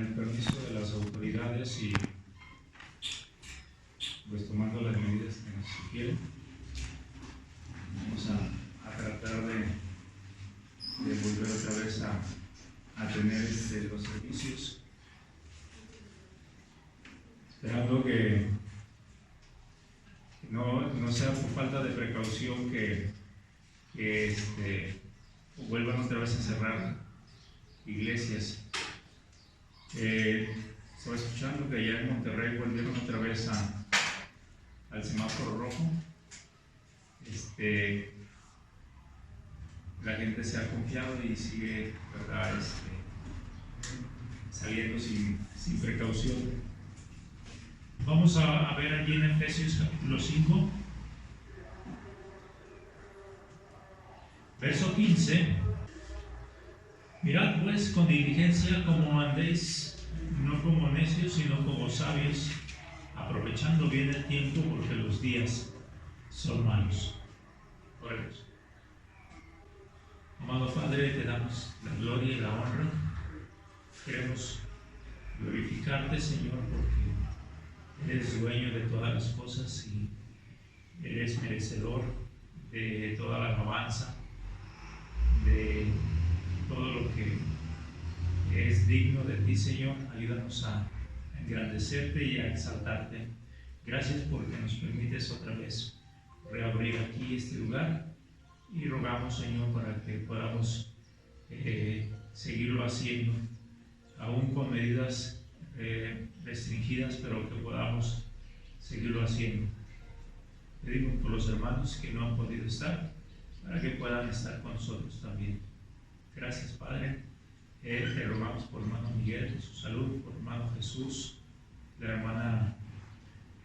el permiso de las autoridades y pues tomando las medidas que nos sugieren, vamos a tratar de volver otra vez a tener los servicios, esperando que no sea por falta de precaución que vuelvan otra vez a cerrar iglesias. Se va escuchando que allá en Monterrey volvieron otra vez al semáforo rojo. La gente se ha confiado y sigue, ¿verdad? Saliendo sin precaución. Vamos a ver allí en Efesios capítulo 5, verso 15. Mirad pues con diligencia cómo andéis, no como necios, sino como sabios, aprovechando bien el tiempo, porque los días son malos. Oremos. Amado Padre, te damos la gloria y la honra. Queremos glorificarte, Señor, porque eres dueño de todas las cosas y eres merecedor de toda la alabanza, de todo lo que es digno de ti, Señor. Ayúdanos a engrandecerte y a exaltarte. Gracias porque nos permites otra vez reabrir aquí este lugar y rogamos, Señor, para que podamos seguirlo haciendo, aún con medidas restringidas, pero que podamos seguirlo haciendo. Pedimos por los hermanos que no han podido estar, para que puedan estar con nosotros también. Gracias, Padre. Te rogamos por hermano Miguel, por su salud, por hermano Jesús, de la hermana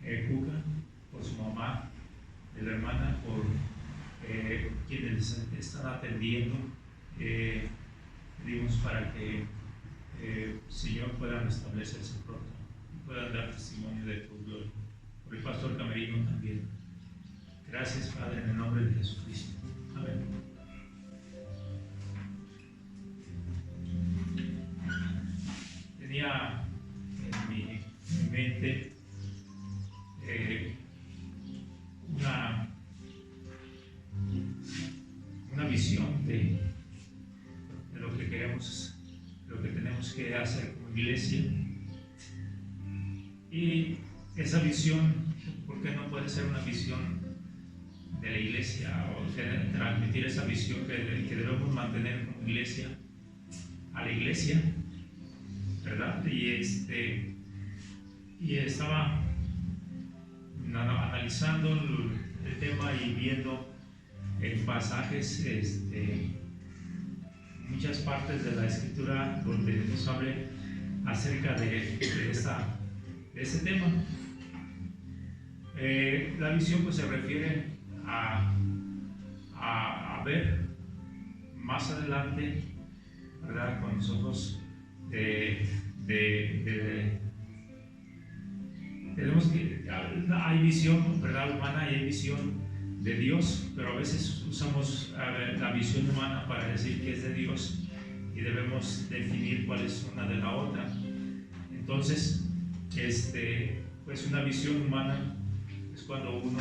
Cuca, por su mamá, de la hermana, por quienes están atendiendo. Pedimos para que Señor, puedan restablecerse pronto y puedan dar testimonio de tu gloria. Por el pastor Camerino también. Gracias, Padre, en el nombre de Jesucristo. Amén. Tenía en mi mente una visión de lo que queremos, lo que tenemos que hacer como iglesia. Y esa visión, ¿por qué no puede ser una visión de la iglesia, o transmitir esa visión que debemos mantener como iglesia a la iglesia, ¿verdad? Y estaba analizando el tema y viendo en pasajes, muchas partes de la escritura donde nos hable acerca de ese tema. La visión pues se refiere a ver más adelante, ¿verdad? Con los ojos tenemos que, hay visión, ¿verdad?, humana, y hay visión de Dios, pero a veces usamos la visión humana para decir que es de Dios y debemos definir cuál es una de la otra. Entonces, pues una visión humana es cuando uno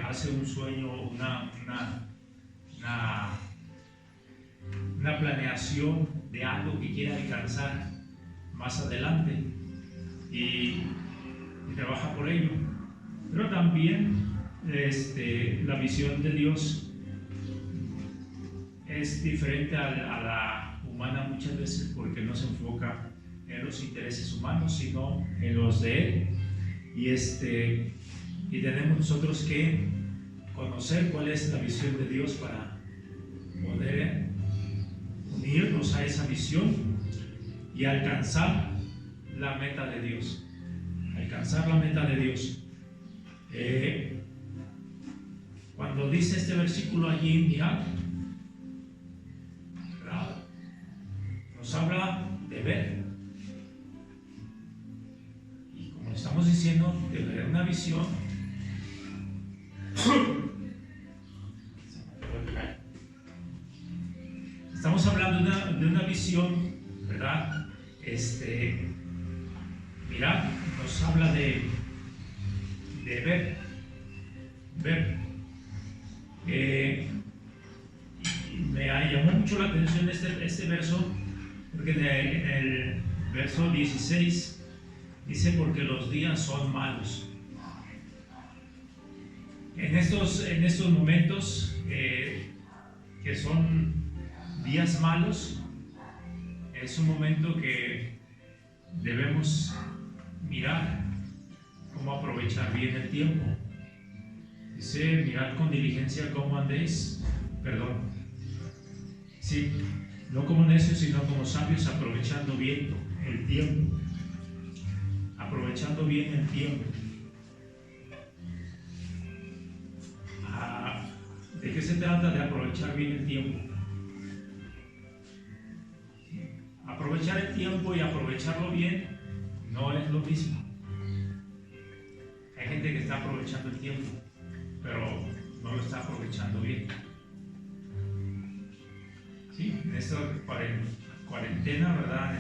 hace un sueño, una planeación de algo que quiere alcanzar más adelante y trabaja por ello. Pero también la visión de Dios es diferente a la humana muchas veces, porque no se enfoca en los intereses humanos, sino en los de Él. Y tenemos nosotros que conocer cuál es la visión de Dios para poder unirnos a esa visión y alcanzar la meta de Dios. Alcanzar la meta de Dios. Cuando dice este versículo allí, mirad, nos habla de ver. Y como estamos diciendo, de ver una visión. Estamos hablando de una visión, ¿verdad? Mirad, nos habla de ver. Me llamó mucho la atención este verso, porque en el verso 16 dice: porque los días son malos. En estos momentos que son días malos, es un momento que debemos mirar cómo aprovechar bien el tiempo. Dice: mirad con diligencia cómo andéis, sí, no como necios, sino como sabios, aprovechando bien el tiempo. Aprovechando bien el tiempo. ¿De qué se trata de aprovechar bien el tiempo? Aprovechar el tiempo y aprovecharlo bien no es lo mismo. Hay gente que está aprovechando el tiempo, pero no lo está aprovechando bien. Sí, en esta cuarentena, ¿verdad?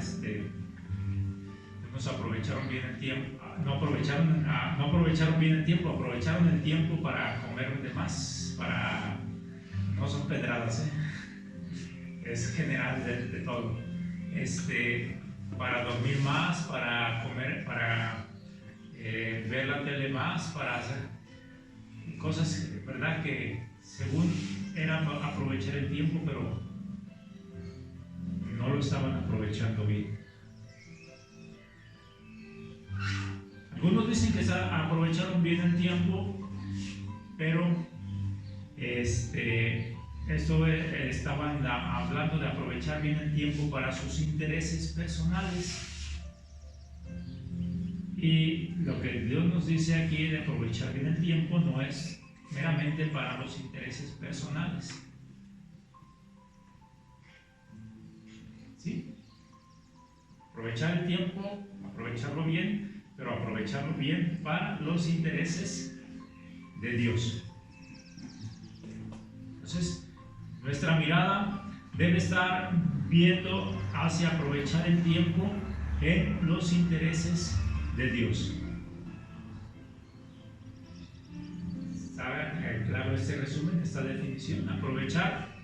Unos aprovecharon bien el tiempo, no aprovecharon bien el tiempo, aprovecharon el tiempo para comer de más, no son pedradas, es general de todo, para dormir más, para comer, para ver la tele más, para hacer cosas, ¿verdad? Que según era aprovechar el tiempo, pero no lo estaban aprovechando bien. Algunos dicen que aprovecharon bien el tiempo, pero estaban hablando de aprovechar bien el tiempo para sus intereses personales. Y lo que Dios nos dice aquí de aprovechar bien el tiempo no es meramente para los intereses personales. ¿Sí? Aprovechar el tiempo, aprovecharlo bien, pero aprovecharlo bien para los intereses de Dios. Entonces, nuestra mirada debe estar viendo hacia aprovechar el tiempo en los intereses de Dios. ¿Está claro este resumen, esta definición? Aprovechar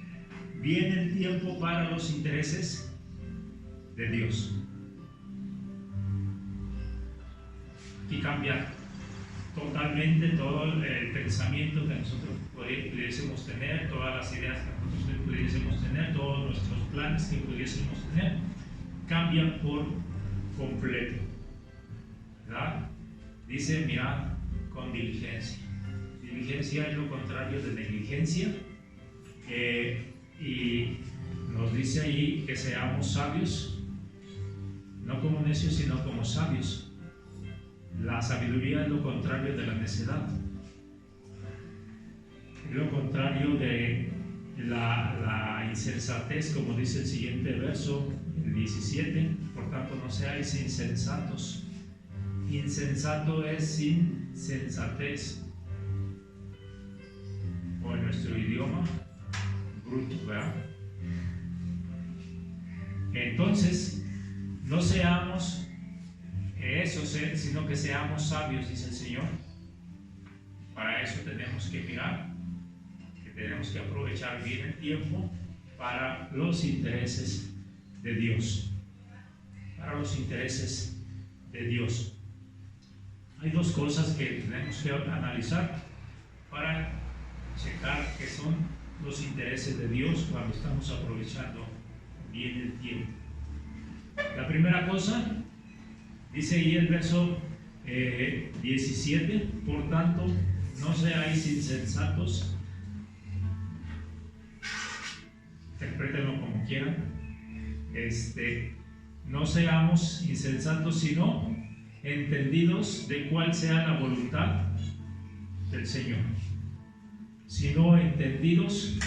bien el tiempo para los intereses de Dios. Y cambiar totalmente todo el pensamiento que nosotros pudiésemos tener, todas las ideas que nosotros pudiésemos tener, todos nuestros planes que pudiésemos tener, cambian por completo, ¿verdad? Dice: mirad con diligencia. Diligencia es lo contrario de negligencia, y nos dice ahí que seamos sabios, no como necios, sino como sabios. La sabiduría es lo contrario de la necedad, es lo contrario de la insensatez, como dice el siguiente verso, el 17. Por tanto, no seáis insensatos. Insensato es insensatez, o en nuestro idioma, bruto, ¿verdad? Entonces, no seamos eso, sino que seamos sabios, dice el Señor. Para eso tenemos que mirar, que tenemos que aprovechar bien el tiempo para los intereses de Dios. Para los intereses de Dios. Hay dos cosas que tenemos que analizar para checar qué son los intereses de Dios cuando estamos aprovechando bien el tiempo. La primera cosa, dice ahí el verso 17: por tanto, no seáis insensatos. Interprétenlo como quieran. No seamos insensatos, sino entendidos de cuál sea la voluntad del Señor. Sino entendidos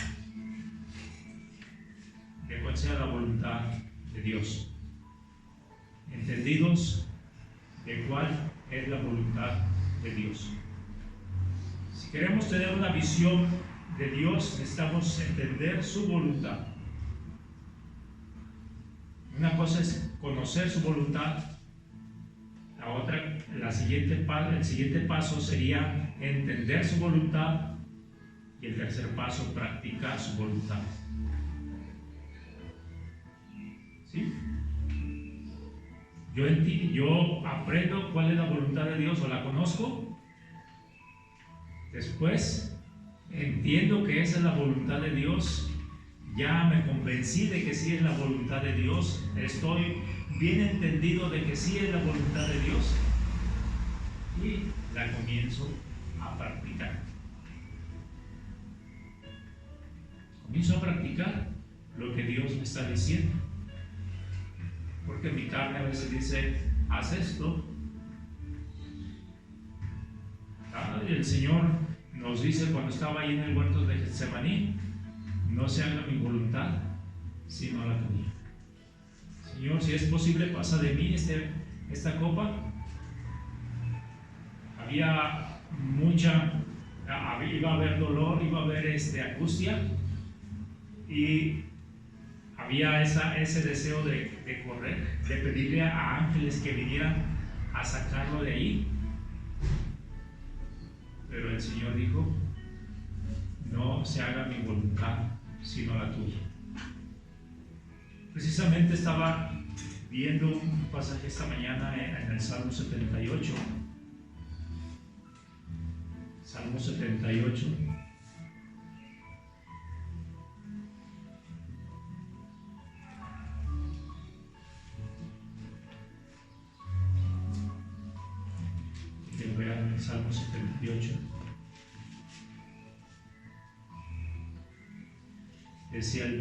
de cuál sea la voluntad de Dios. Entendidos de cuál es la voluntad de Dios. Si queremos tener una visión de Dios, necesitamos entender su voluntad. Una cosa es conocer su voluntad. La otra, el siguiente paso sería entender su voluntad. Y el tercer paso, practicar su voluntad. ¿Sí? Yo aprendo cuál es la voluntad de Dios o la conozco. Después entiendo que esa es la voluntad de Dios. Ya me convencí de que sí es la voluntad de Dios. Estoy bien entendido de que sí es la voluntad de Dios. Y la comienzo a practicar. Comienzo a practicar lo que Dios me está diciendo. Porque mi carne a veces dice, haz esto. Y el Señor nos dice cuando estaba ahí en el huerto de Getsemaní, no se haga mi voluntad, sino la tuya. Señor, si es posible, pasa de mí esta copa. Iba a haber dolor, iba a haber angustia, y había ese deseo de correr, de pedirle a ángeles que vinieran a sacarlo de ahí. Pero el Señor dijo, no se haga mi voluntad, sino la tuya. Precisamente estaba viendo un pasaje esta mañana en el Salmo 78. Salmo 78. Vean el Salmo 78. Dice el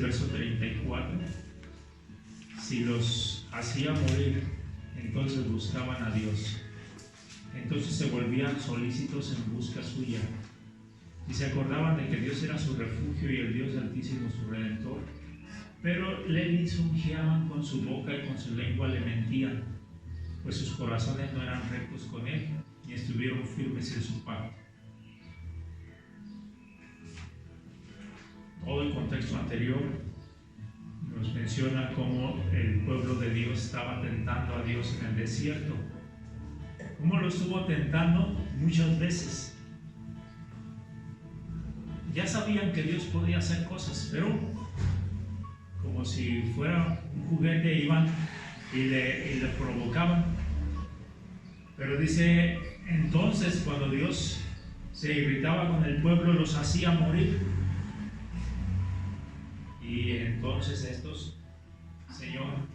verso 34. Si los hacía morir, entonces buscaban a Dios. Entonces se volvían solícitos en busca suya. Y se acordaban de que Dios era su refugio y el Dios Altísimo su Redentor. Pero le lisonjeaban con su boca y con su lengua le mentían, pues sus corazones no eran rectos con él, ni estuvieron firmes en su pacto. Todo el contexto anterior nos menciona cómo el pueblo de Dios estaba tentando a Dios en el desierto. Cómo lo estuvo tentando muchas veces. Ya sabían que Dios podía hacer cosas, pero como si fuera un juguete iban y le provocaban. Pero dice, entonces cuando Dios se irritaba con el pueblo, los hacía morir. Y entonces estos, Señor,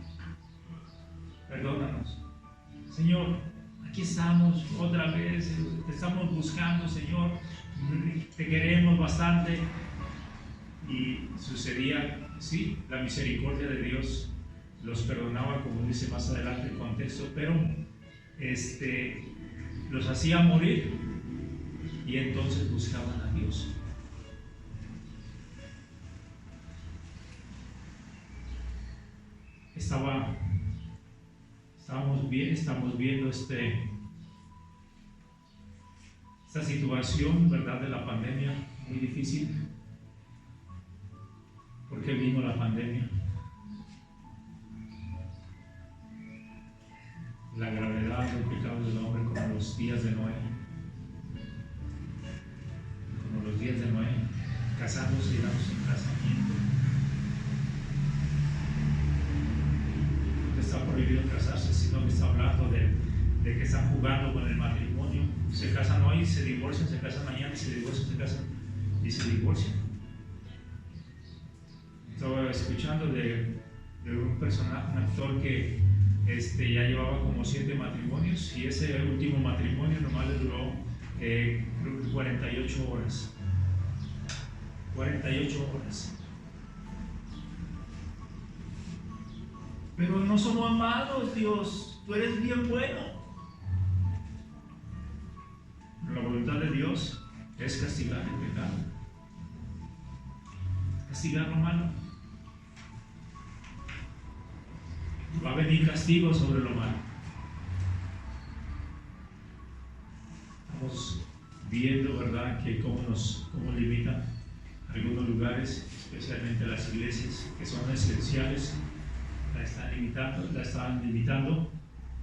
perdónanos. Señor, aquí estamos otra vez, te estamos buscando, Señor, te queremos bastante. Y sucedía, sí, la misericordia de Dios los perdonaba, como dice más adelante el contexto, pero los hacía morir y entonces buscaban a Dios. Estamos viendo esta situación, ¿verdad?, de la pandemia, muy difícil. ¿Por qué vino la pandemia? La gravedad del pecado del hombre, como los días de Noé. Como los días de Noé, casándose y dándose en casamiento. No está prohibido casarse, sino que está hablando de que están jugando con el matrimonio. Se casan hoy, se divorcian, se casan mañana, y se divorcian, se casan y se divorcian. Estaba escuchando de un personaje, un actor que ya llevaba como 7 matrimonios, y ese último matrimonio nomás le duró creo que 48 horas. 48 horas. Pero no somos malos, Dios, tú eres bien bueno. La voluntad de Dios es castigar el pecado, castigar lo malo. Va a venir castigo sobre lo malo. Estamos viendo, ¿verdad?, que cómo limitan algunos lugares, especialmente las iglesias que son esenciales, la estaban limitando,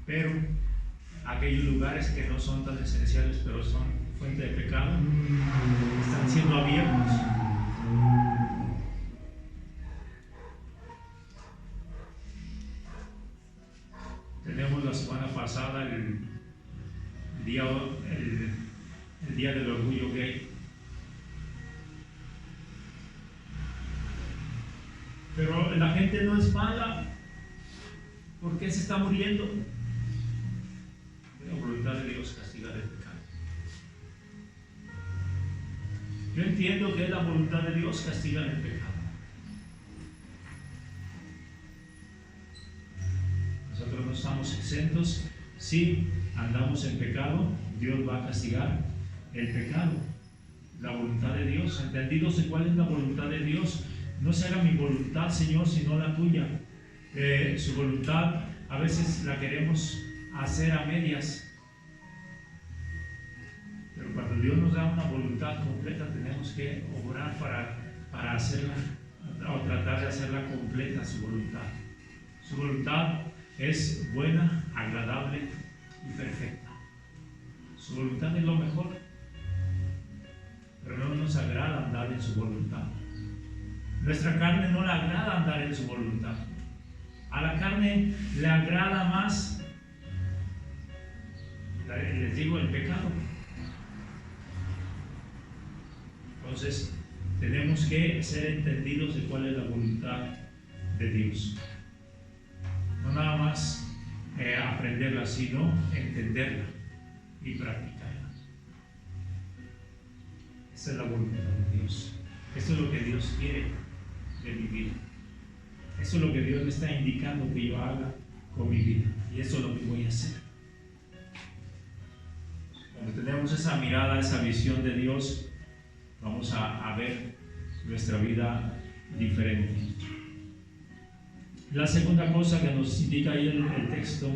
pero aquellos lugares que no son tan esenciales, pero son fuente de pecado, están siendo abiertos. Tenemos la semana pasada el día del orgullo gay. Pero la gente no es mala. ¿Por qué se está muriendo? La voluntad de Dios castigar el pecado. Yo entiendo que es la voluntad de Dios castigar el pecado. Nosotros no estamos exentos. Si andamos en pecado, Dios va a castigar el pecado. La voluntad de Dios, entendidos de cuál es la voluntad de Dios. No se haga mi voluntad, Señor, sino la tuya. Su voluntad a veces la queremos hacer a medias. Pero cuando Dios nos da una voluntad completa, tenemos que obrar para hacerla, o tratar de hacerla completa, su voluntad. Su voluntad es buena, agradable y perfecta. Su voluntad es lo mejor, pero no nos agrada andar en su voluntad. Nuestra carne no le agrada andar en su voluntad. A la carne le agrada más, les digo, el pecado. Entonces, tenemos que ser entendidos de cuál es la voluntad de Dios. No nada más aprenderla, sino entenderla y practicarla. Esa es la voluntad de Dios. Esto es lo que Dios quiere de mi vida. Eso es lo que Dios me está indicando que yo haga con mi vida. Y eso es lo que voy a hacer. Cuando tenemos esa mirada, esa visión de Dios, vamos a ver nuestra vida diferente. La segunda cosa que nos indica ahí el texto,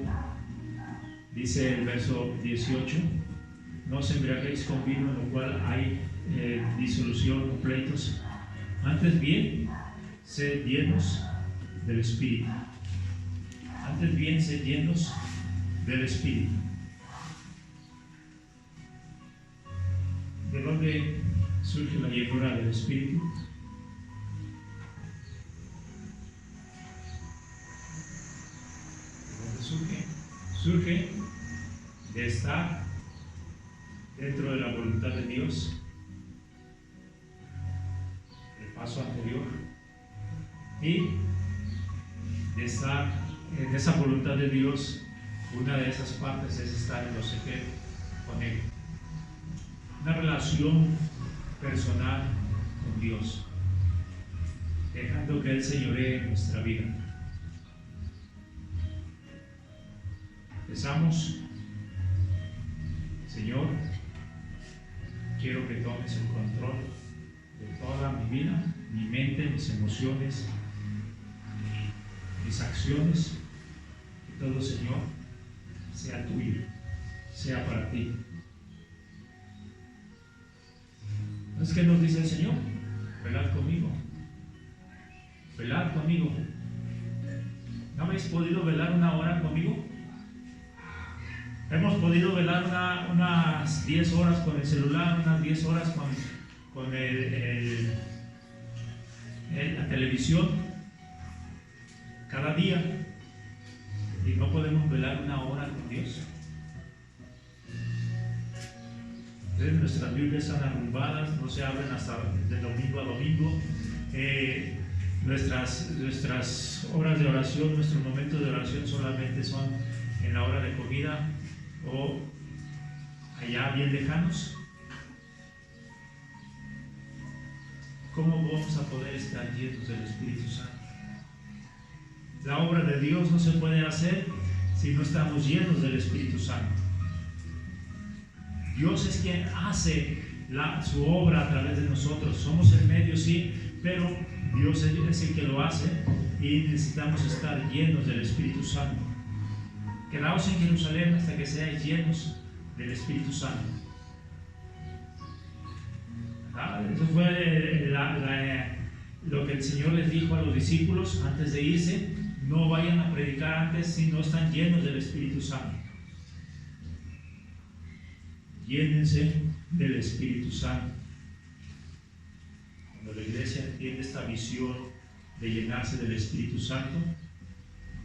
dice el verso 18: no os embriaguéis con vino, en lo cual hay disolución o pleitos. Antes bien, sed llenos del Espíritu. Antes bien, sed llenos del Espíritu. ¿De dónde surge la llenura del Espíritu? ¿De dónde surge? Surge de estar dentro de la voluntad de Dios. El paso anterior. Y de estar en esa voluntad de Dios, una de esas partes es estar en los secretos con Él. Una relación personal con Dios, dejando que Él señoree en nuestra vida. Empezamos: Señor, quiero que tomes el control de toda mi vida, mi mente, mis emociones, mis acciones, y todo, Señor, sea tuyo, sea para ti. ¿Es que nos dice el Señor? Velad conmigo. Velad conmigo. ¿No habéis podido velar una hora conmigo? Hemos podido velar unas 10 horas con el celular, unas 10 horas con la televisión cada día, y no podemos velar una hora con Dios. Entonces, nuestras Biblias están arrumbadas, no se abren hasta de domingo a domingo. Nuestras horas de oración, nuestros momentos de oración solamente son en la hora de comida o allá bien lejanos. ¿Cómo vamos a poder estar llenos del Espíritu Santo? La obra de Dios no se puede hacer si no estamos llenos del Espíritu Santo. Dios es quien hace su obra a través de nosotros. Somos el medio, sí, pero Dios es el que lo hace, y necesitamos estar llenos del Espíritu Santo. Quedaos en Jerusalén hasta que seáis llenos del Espíritu Santo. Eso fue lo que el Señor les dijo a los discípulos antes de irse. no vayan a predicar antes si no están llenos del Espíritu Santo. Llénense del Espíritu Santo. Cuando la iglesia entiende esta visión de llenarse del Espíritu Santo,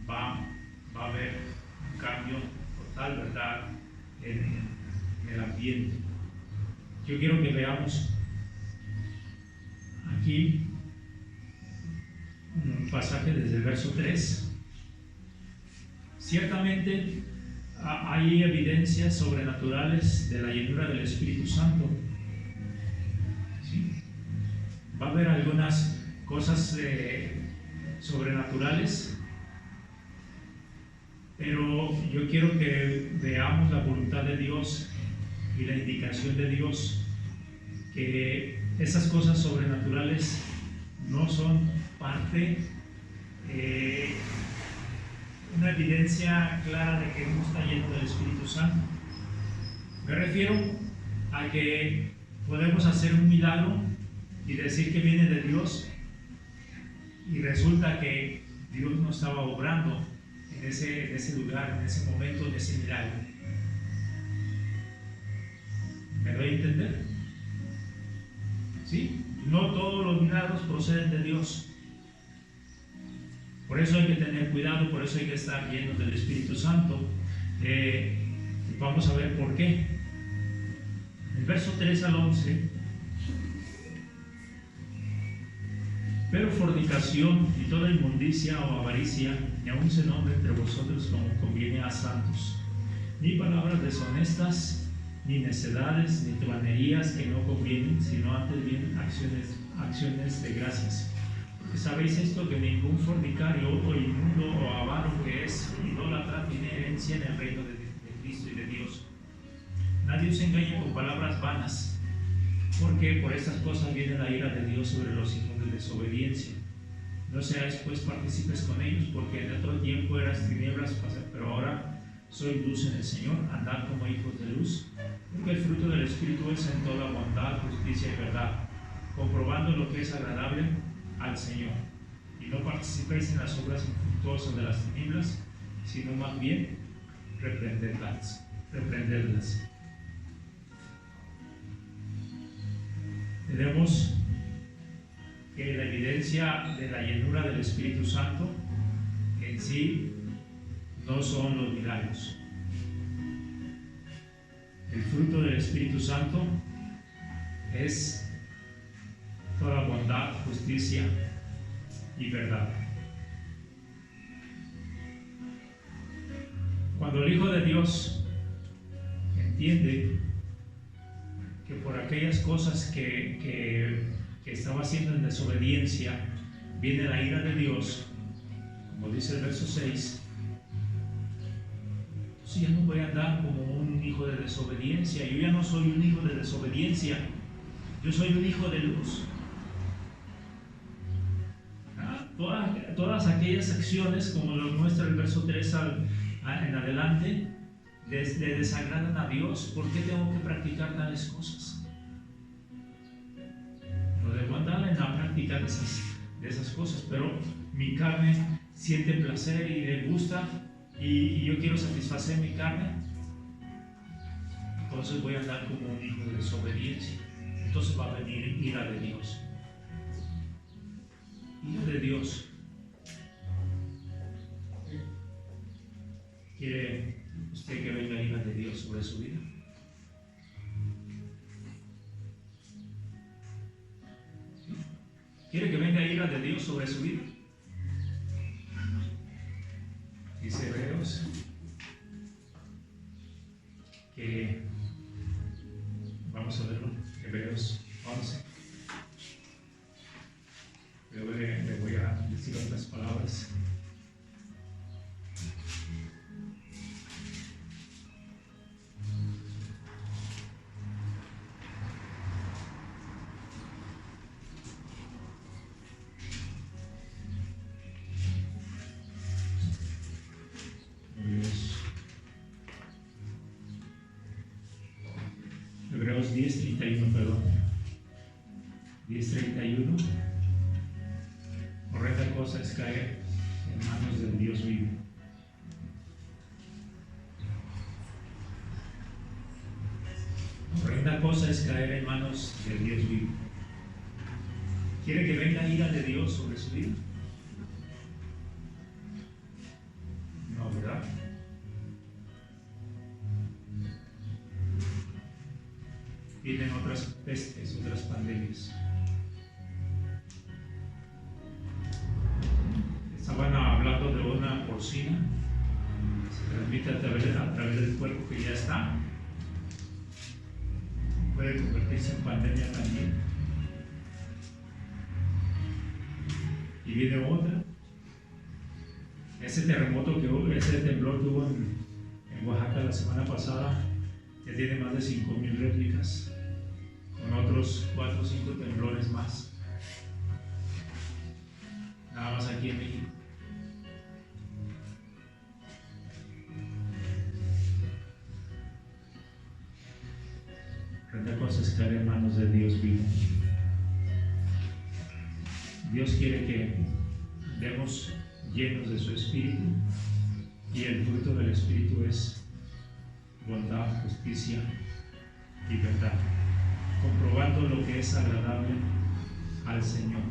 va a haber un cambio total, ¿verdad?, en el ambiente. Yo quiero que veamos aquí un pasaje desde el verso 3. Ciertamente hay evidencias sobrenaturales de la llenura del Espíritu Santo. ¿Sí? Va a haber algunas cosas sobrenaturales, pero yo quiero que veamos la voluntad de Dios y la indicación de Dios, que esas cosas sobrenaturales no son parte, una evidencia clara de que uno está lleno del Espíritu Santo. Me refiero a que podemos hacer un milagro y decir que viene de Dios, y resulta que Dios no estaba obrando en ese lugar, en ese momento, en ese milagro. ¿Me doy a entender? ¿Sí? No todos los milagros proceden de Dios. Por eso hay que tener cuidado, por eso hay que estar llenos del Espíritu Santo. Vamos a ver por qué. El verso 3 al 11. Pero fornicación y toda inmundicia o avaricia, ni aun se nombre entre vosotros como conviene a santos, ni palabras deshonestas, ni necedades, ni truhanerías que no convienen, sino antes bien acciones de gracias. Porque sabéis esto, que ningún fornicario o inmundo o avaro que es idólatra tiene herencia en el reino de Cristo y de Dios. Nadie os engañe con palabras vanas, porque por estas cosas viene la ira de Dios sobre los hijos de desobediencia. No seáis pues partícipes con ellos, porque en otro tiempo eras tinieblas, pero ahora sois luz en el Señor. Andad como hijos de luz, porque el fruto del Espíritu es en toda bondad, justicia y verdad, comprobando lo que es agradable al Señor. Y no participéis en las obras infructuosas de las tinieblas, sino más bien reprendedlas. Tenemos que la evidencia de la llenura del Espíritu Santo en sí no son los milagros. El fruto del Espíritu Santo es toda bondad, justicia y verdad. Cuando el Hijo de Dios entiende que por aquellas cosas que estaba haciendo en desobediencia viene la ira de Dios, como dice el verso 6, entonces ya no voy a andar como un hijo de desobediencia. Yo ya no soy un hijo de desobediencia, yo soy un hijo de luz. Todas aquellas acciones, como lo muestra el verso 3 en adelante, le desagradan a Dios. ¿Por qué tengo que practicar tales cosas? No debo andar en la práctica de esas cosas, pero mi carne siente placer y le gusta, y yo quiero satisfacer mi carne. Entonces voy a andar como un hijo de desobediencia. Entonces va a venir ira de Dios. Ira de Dios. ¿Quiere usted que venga ira de Dios sobre su vida? ¿Quiere que venga ira de Dios sobre su vida? Dice Hebreos que, vamos a verlo, Hebreos 11. Luego le voy a decir otras palabras. Hebreos 10:31, perdón. 10:31. Horrenda cosa es caer en manos del cosa es caer en manos de Dios vivo. ¿Quiere que venga ira de Dios sobre su vida? No, ¿verdad? Vienen otras pestes, otras pandemias. Estaban hablando de una porcina, se transmite a través del cuerpo que ya está. Puede convertirse en pandemia también. Y viene otra. Ese terremoto que hubo, ese temblor que hubo en Oaxaca la semana pasada, ya tiene más de 5,000 réplicas, con otros 4 o 5 temblores más. Nada más aquí en México. Otra cosa es caer en manos de Dios vivo. Dios quiere que demos llenos de su Espíritu, y el fruto del Espíritu es bondad, justicia y verdad, comprobando lo que es agradable al Señor,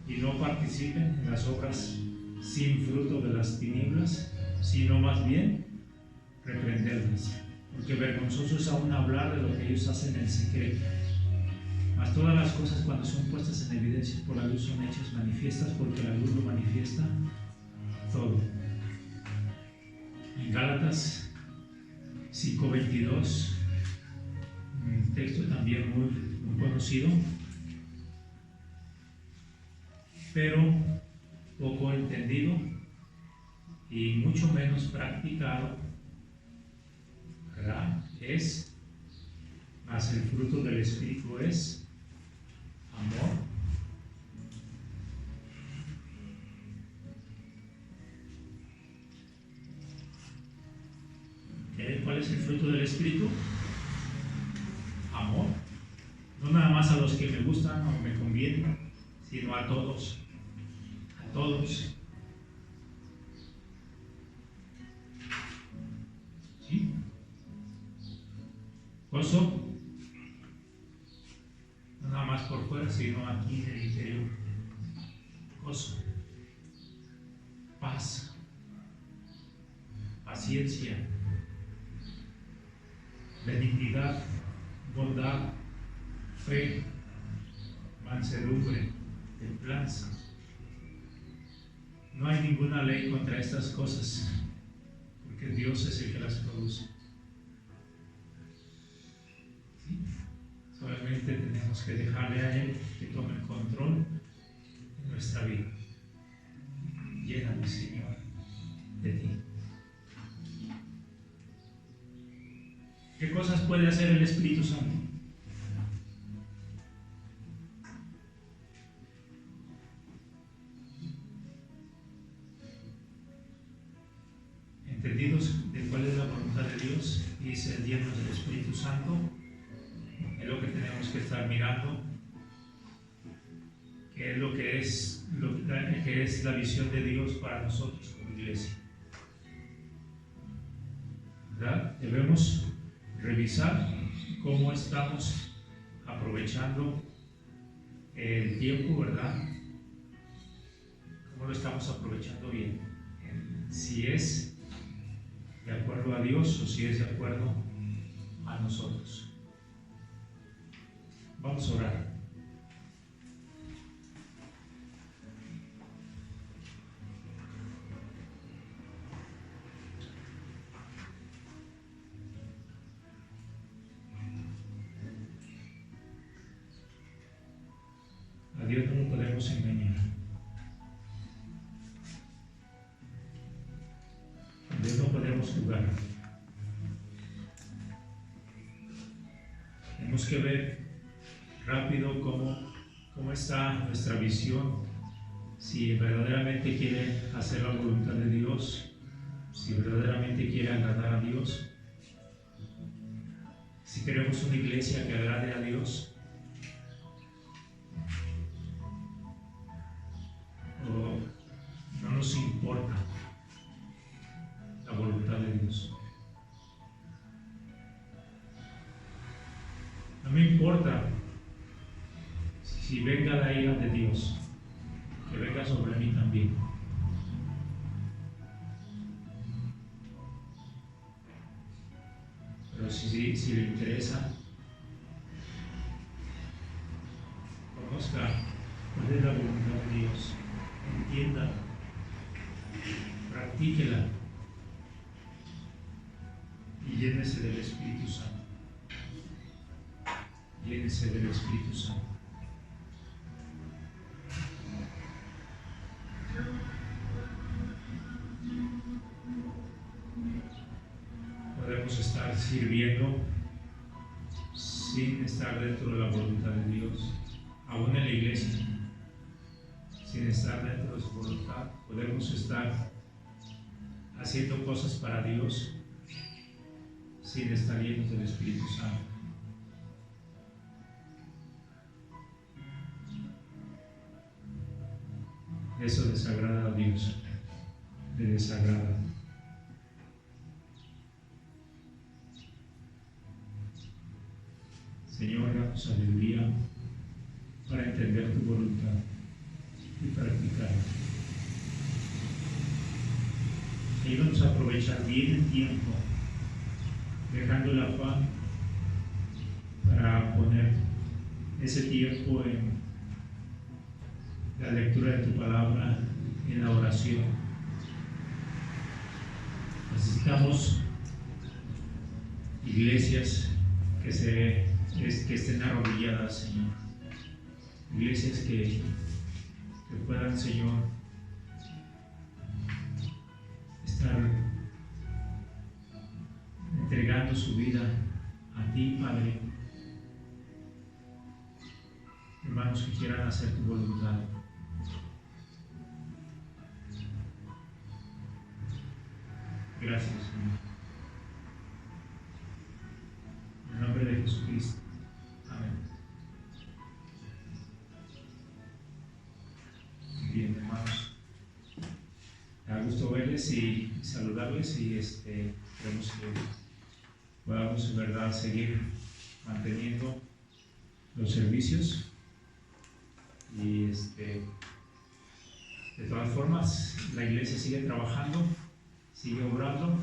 y no participen en las obras sin fruto de las tinieblas, sino más bien reprenderlas, porque vergonzoso es aún hablar de lo que ellos hacen en secreto. Mas todas las cosas, cuando son puestas en evidencia por la luz, son hechas manifiestas, porque la luz lo manifiesta todo. En Gálatas 5:22, un texto también muy conocido, pero poco entendido y mucho menos practicado, ¿verdad? Mas el fruto del Espíritu es amor, ¿cuál es el fruto del Espíritu? Amor. No nada más a los que me gustan o me convienen, sino a todos. A todos. ¿Sí? Gozo. No nada más por fuera, sino aquí en el interior. Gozo. Paz. Paciencia. Benignidad, bondad, fe, mansedumbre, templanza. No hay ninguna ley contra estas cosas, porque Dios es el que las produce. ¿Sí? Solamente tenemos que dejarle a Él que tome el control de nuestra vida. Lléname, Señor, de ti. ¿Qué cosas puede hacer el Espíritu Santo? Entendidos de cuál es la voluntad de Dios y ser llenos del Espíritu Santo, es lo que tenemos que estar mirando, que es lo que es la visión de Dios para nosotros como iglesia. ¿Verdad? Debemos revisar cómo estamos aprovechando el tiempo, ¿verdad? Cómo lo estamos aprovechando bien. Si es de acuerdo a Dios o si es de acuerdo a nosotros. Vamos a orar. A Dios no lo podemos engañar. A Dios no podemos jugar. Tenemos que ver rápido cómo está nuestra visión, si verdaderamente quiere hacer la voluntad de Dios, si verdaderamente quiere agradar a Dios, si queremos una iglesia que agrade a Dios, o no nos importa la voluntad de Dios. importa si venga la ira de Dios, que venga sobre mí también. Pero si le interesa, conozca cuál es la voluntad de Dios, entiéndala, practíquela y llénese del Espíritu Santo. Llénese del Espíritu Santo. Podemos estar sirviendo sin estar dentro de la voluntad de Dios, aún en la iglesia, sin estar dentro de su voluntad. Podemos estar haciendo cosas para Dios sin estar llenos del Espíritu Santo. Eso desagrada a Dios, le desagrada. Señor, danos sabiduría para entender tu voluntad y practicarla. Ayúdanos a aprovechar bien el tiempo, dejando el afán para poner ese tiempo en la lectura de tu palabra, en la oración. Necesitamos iglesias que estén arrodilladas, Señor. Iglesias que puedan, Señor, estar entregando su vida a ti, Padre. Hermanos que quieran hacer tu voluntad. Gracias, Señor. En el nombre de Jesucristo. Amén. Bien, hermanos. Me da gusto verles y saludarles y esperemos que podamos en verdad seguir manteniendo los servicios y de todas formas la iglesia sigue trabajando, sigue obrando.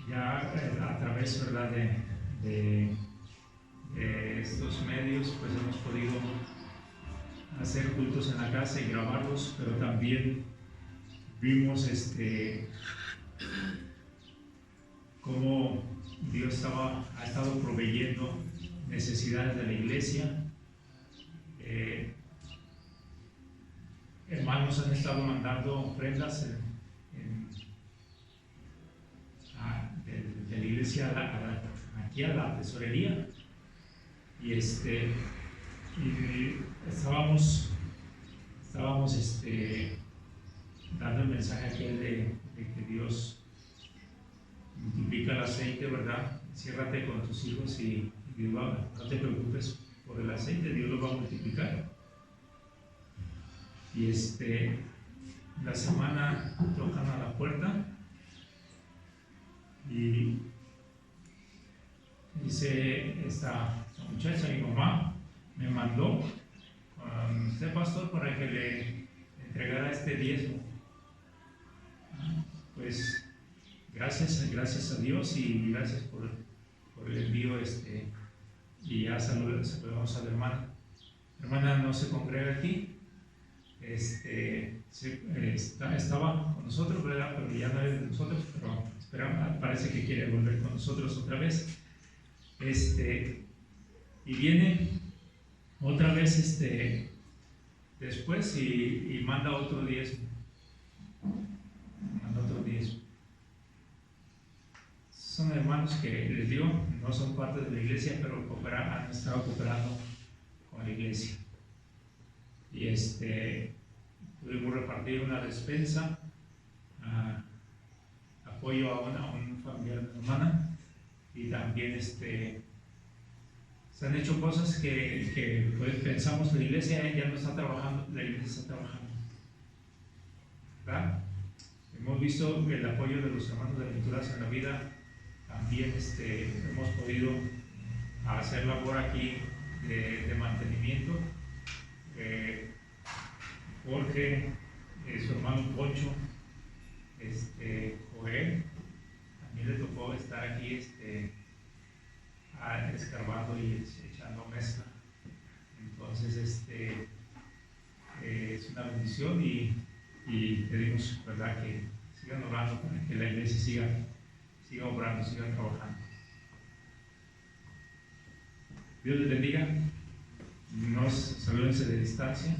Ya a través, ¿verdad?, de estos medios pues hemos podido hacer cultos en la casa y grabarlos, pero también vimos cómo Dios ha estado proveyendo necesidades de la iglesia. Hermanos han estado mandando ofrendas de la iglesia aquí a la tesorería y estábamos dando el mensaje aquel de que Dios multiplica el aceite, ¿verdad? Ciérrate con tus hijos y Dios no te preocupes por el aceite, Dios lo va a multiplicar. Y la semana tocan a la puerta y dice esta muchacha, mi mamá me mandó con usted, pastor, para que le entregara este diezmo. Pues gracias a Dios y gracias por el envío y ya saludamos a la hermana. La hermana no se congrega aquí. Estaba con nosotros, ¿verdad? Pero ya no es de nosotros, pero esperamos, parece que quiere volver con nosotros otra vez. Y viene otra vez después y manda otro diezmo. Son hermanos que, les digo, no son parte de la iglesia, pero han estado cooperando con la iglesia. Y pudimos repartir una despensa, apoyo a un familiar de mi hermana, y también se han hecho cosas que pues, pensamos que la iglesia ya no está trabajando, la iglesia está trabajando, ¿verdad? Hemos visto el apoyo de los hermanos de Aventuras en la Vida también hemos podido hacer labor aquí de mantenimiento. Jorge, su hermano Poncho, Joel, también le tocó estar aquí escarbando y echando mezcla. Entonces es una bendición y pedimos, ¿verdad?, que sigan orando para que la iglesia siga obrando, siga trabajando. Dios les bendiga. Nos salúdense de distancia.